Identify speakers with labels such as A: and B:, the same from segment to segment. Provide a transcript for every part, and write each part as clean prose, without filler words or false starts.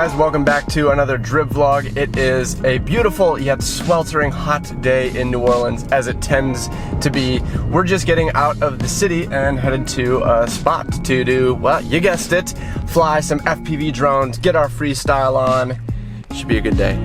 A: guys, welcome back to another Drib vlog. It is a beautiful yet sweltering hot day in New Orleans, as it tends to be. We're just getting out of the city and headed to a spot to do, well, you guessed it, fly some FPV drones, get our freestyle on. Should be a good day.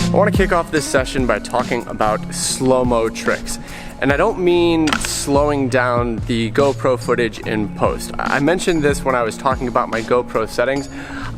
A: I want to kick off this session by talking about slow-mo tricks. And I don't mean slowing down the GoPro footage in post. I mentioned this when I was talking about my GoPro settings.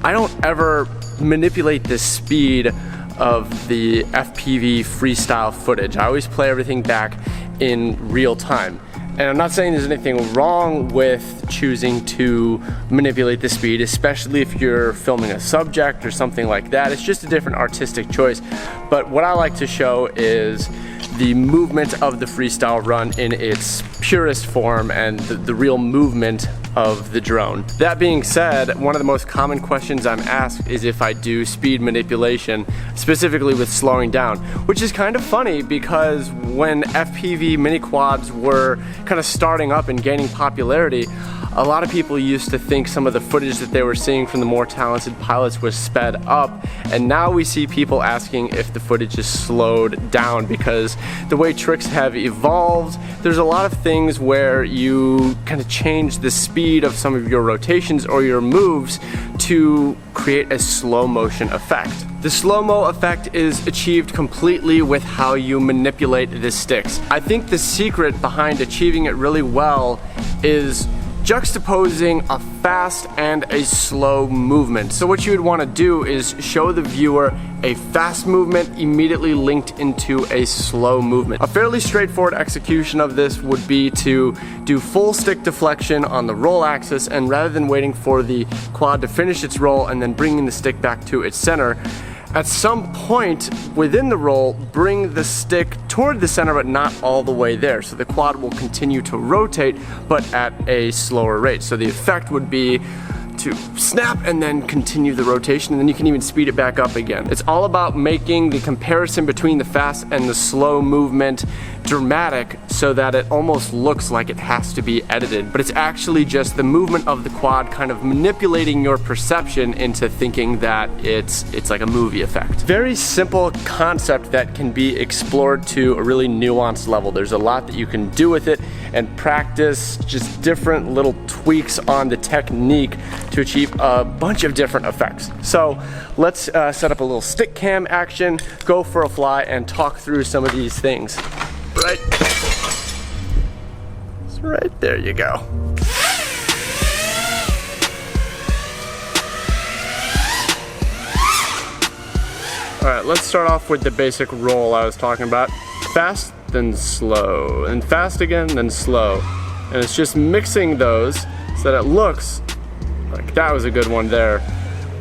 A: I don't ever manipulate the speed of the FPV Freestyle footage. I always play everything back in real time. And I'm not saying there's anything wrong with choosing to manipulate the speed, especially if you're filming a subject or something like that. It's just a different artistic choice. But what I like to show is the movement of the freestyle run in its purest form and the real movement of the drone. That being said, one of the most common questions I'm asked is if I do speed manipulation, specifically with slowing down, which is kind of funny because when FPV mini quads were kind of starting up and gaining popularity, a lot of people used to think some of the footage that they were seeing from the more talented pilots was sped up, and now we see people asking if the footage is slowed down because the way tricks have evolved, there's a lot of things where you kind of change the speed of some of your rotations or your moves to create a slow motion effect. The slow-mo effect is achieved completely with how you manipulate the sticks. I think the secret behind achieving it really well is juxtaposing a fast and a slow movement. So what you would want to do is show the viewer a fast movement immediately linked into a slow movement. A fairly straightforward execution of this would be to do full stick deflection on the roll axis, and rather than waiting for the quad to finish its roll and then bringing the stick back to its center, at some point within the roll, bring the stick toward the center but not all the way there. So the quad will continue to rotate but at a slower rate. So the effect would be to snap and then continue the rotation, and then you can even speed it back up again. It's all about making the comparison between the fast and the slow movement dramatic so that it almost looks like it has to be edited, but it's actually just the movement of the quad kind of manipulating your perception into thinking that it's like a movie effect. Very simple concept that can be explored to a really nuanced level. There's a lot that you can do with it and practice just different little tweaks on the technique to achieve a bunch of different effects. So let's set up a little stick cam action, go for a fly, and talk through some of these things. Right there you go. Alright, let's start off with the basic roll I was talking about. Fast, then slow, and fast again, then slow. And it's just mixing those so that it looks like that was a good one there,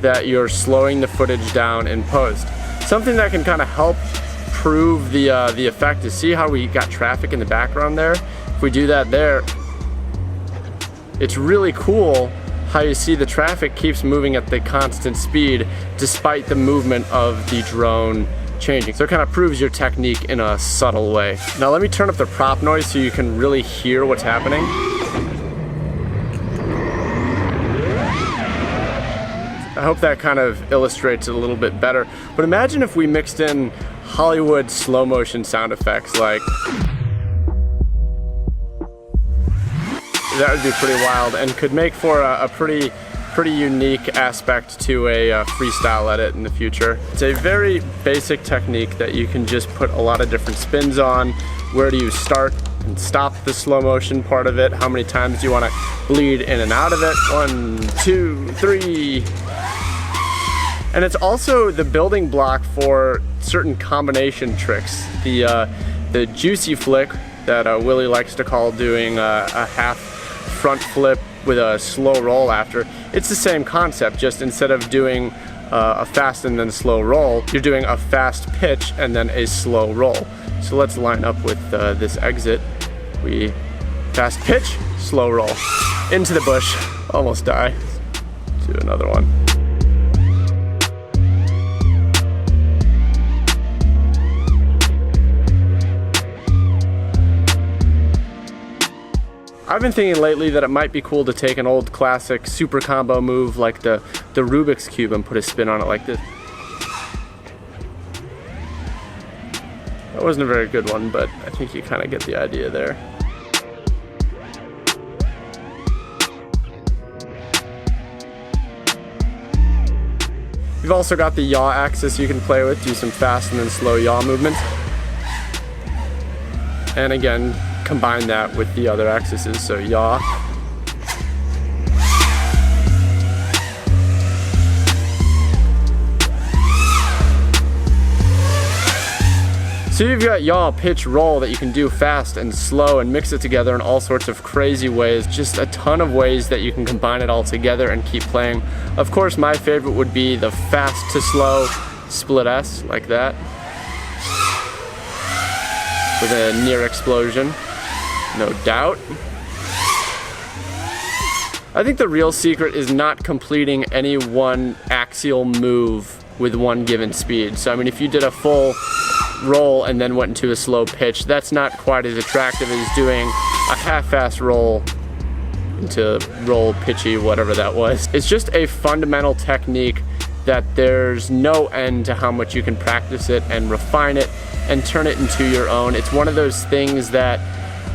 A: that you're slowing the footage down in post. Something that can kind of help prove the effect is, see how we got traffic in the background there? If we do that there, it's really cool how you see the traffic keeps moving at the constant speed despite the movement of the drone changing. So it kind of proves your technique in a subtle way. Now let me turn up the prop noise so you can really hear what's happening. I hope that kind of illustrates it a little bit better. But imagine if we mixed in Hollywood slow motion sound effects, like that would be pretty wild and could make for a pretty unique aspect to a freestyle edit in the future. It's a very basic technique that you can just put a lot of different spins on. Where do you start and stop the slow motion part of it? How many times do you want to bleed in and out of it? 1, 2, 3. And it's also the building block for certain combination tricks. The juicy flick that Willie likes to call doing a half front flip with a slow roll after. It's the same concept, just instead of doing a fast and then slow roll, you're doing a fast pitch and then a slow roll. So let's line up with this exit. We fast pitch, slow roll. Into the bush, almost die. Let's do another one. I've been thinking lately that it might be cool to take an old classic super combo move like the Rubik's Cube and put a spin on it like this. That wasn't a very good one, but I think you kind of get the idea there. You've also got the yaw axis you can play with, do some fast and then slow yaw movements. And again, combine that with the other axes, so yaw. So you've got yaw, pitch, roll that you can do fast and slow and mix it together in all sorts of crazy ways. Just a ton of ways that you can combine it all together and keep playing. Of course, my favorite would be the fast to slow split S, like that, with a near explosion, no doubt. I think the real secret is not completing any one axial move with one given speed. So I mean, if you did a full roll and then went into a slow pitch, that's not quite as attractive as doing a half-fast roll into roll pitchy, whatever that was. It's just a fundamental technique that there's no end to how much you can practice it and refine it and turn it into your own. It's one of those things that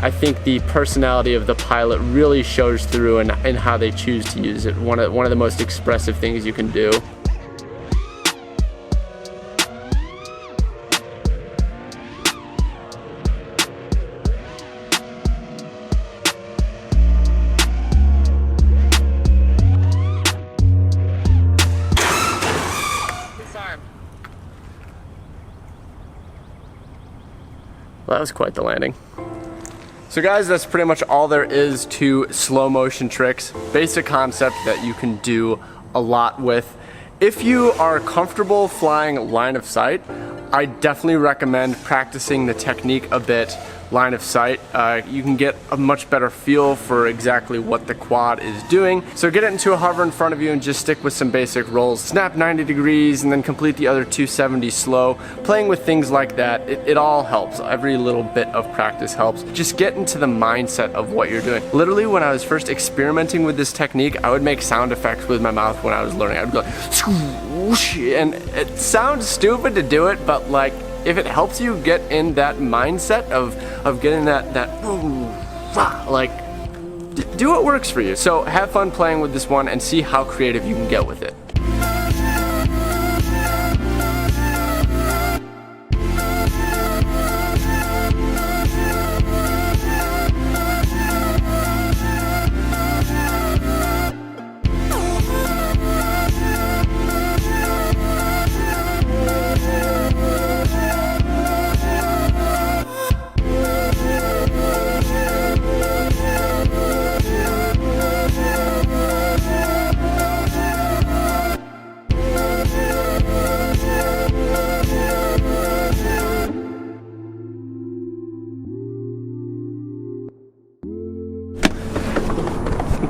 A: I think the personality of the pilot really shows through in how they choose to use it. One of the most expressive things you can do. Well, that was quite the landing. So guys, that's pretty much all there is to slow motion tricks. Basic concept that you can do a lot with. If you are comfortable flying line of sight, I definitely recommend practicing the technique a bit line of sight. You can get a much better feel for exactly what the quad is doing. So get it into a hover in front of you and just stick with some basic rolls. Snap 90 degrees and then complete the other 270 slow. Playing with things like that, it all helps. Every little bit of practice helps. Just get into the mindset of what you're doing. Literally, when I was first experimenting with this technique, I would make sound effects with my mouth when I was learning. I'd go like, swoosh, and it sounds stupid to do it, but like, if it helps you get in that mindset of getting that ooh, like, do what works for you. So have fun playing with this one and see how creative you can get with it.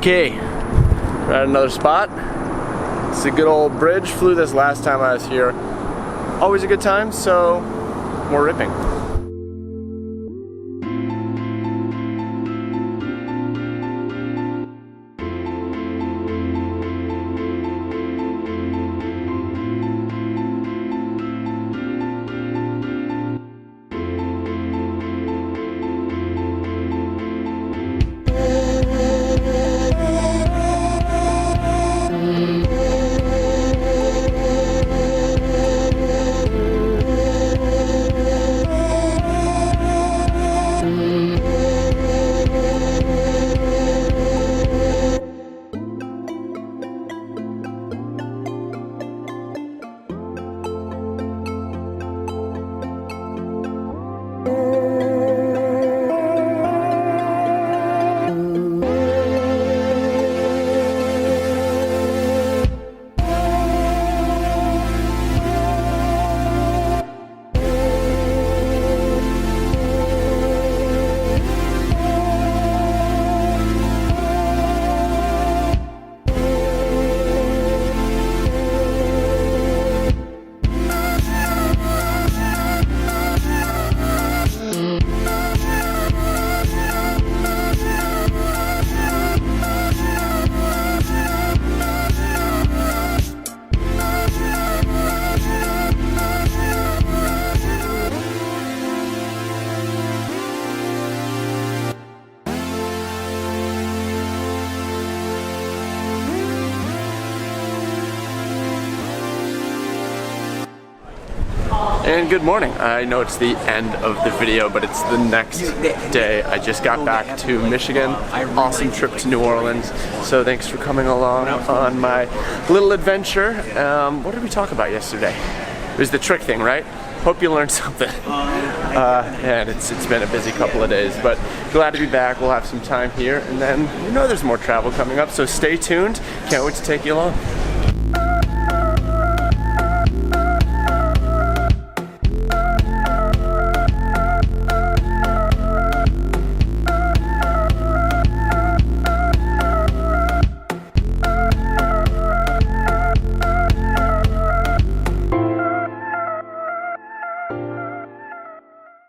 A: Okay, we're at another spot. It's a good old bridge. Flew this last time I was here. Always a good time, so more ripping. And good morning. I know it's the end of the video, but it's the next day. I just got back to Michigan. Awesome trip to New Orleans. So thanks for coming along on my little adventure. What did we talk about yesterday? It was the trick thing, right? Hope you learned something. And it's been a busy couple of days, but glad to be back. We'll have some time here, and then you know there's more travel coming up, so stay tuned. Can't wait to take you along.